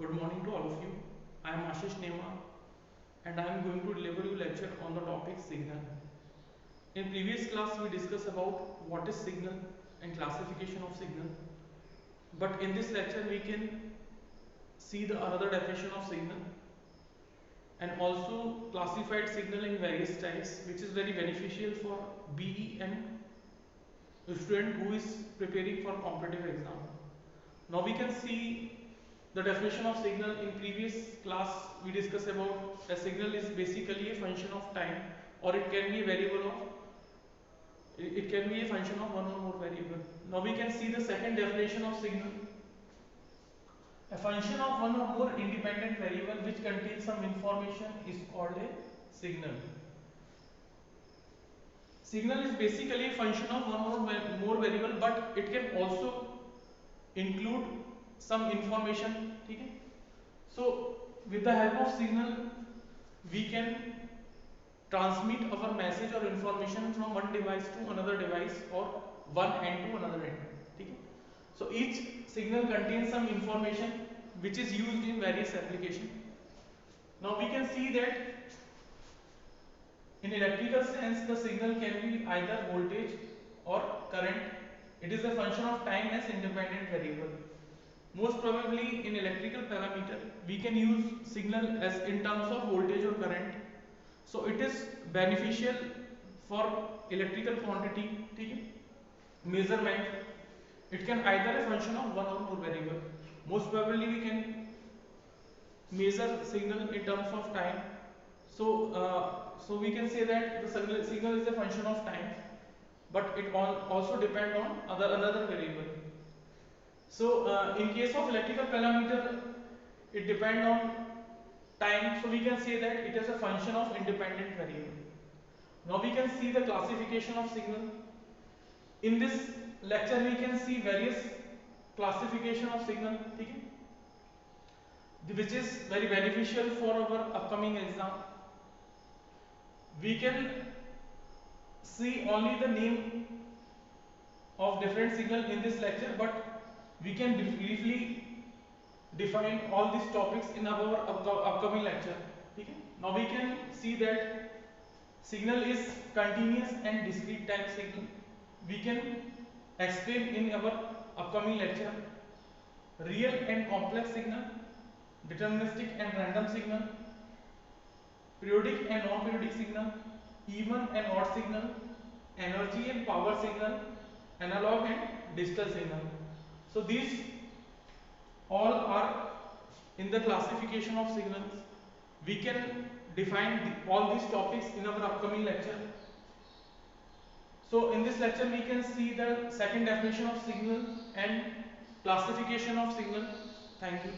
Good morning to all of you. I am Ashish Nema and I am going to deliver you lecture on the topic signal. In previous class we discussed about what is signal and classification of signal. But in this lecture we can see the another definition of signal and also classified signal in various types, which is very beneficial for BE and a student who is preparing for competitive exam. Now we can see the definition of signal. In previous class we discussed about a signal is basically a function of time, or it can be a variable of it can be a function of one or more variable. Now we can see the second definition of signal. A function of one or more independent variable which contains some information is called a signal. Signal is basically a function of one or more variable, but it can also include some information. Okay? So with the help of signal we can transmit our message or information from one device to another device or one end to another end. Okay? So each signal contains some information which is used in various applications. Now we can see that in electrical sense the signal can be either voltage or current. It is a function of time as independent variable. Most probably in electrical parameter we can use signal as in terms of voltage or current. So it is beneficial for electrical quantity measurement. It can either a function of one or more variable. Most probably we can measure signal in terms of time. So we can say that the signal is a function of time, but it also depend on another variable. So in case of electrical parameter, it depend on time. So we can say that it is a function of independent variable. Now we can see the classification of signal. In this lecture we can see various classification of signal, which is very beneficial for our upcoming exam. We can see only the name of different signal in this lecture, but we can briefly define all these topics in our upcoming lecture. Okay? Now we can see that signal is continuous and discrete time signal. We can explain in our upcoming lecture real and complex signal, deterministic and random signal, periodic and non-periodic signal, even and odd signal, energy and power signal, analog and digital signal. So these all are in the classification of signals. We can define all these topics in our upcoming lecture. So in this lecture we can see the second definition of signal and classification of signal. Thank you.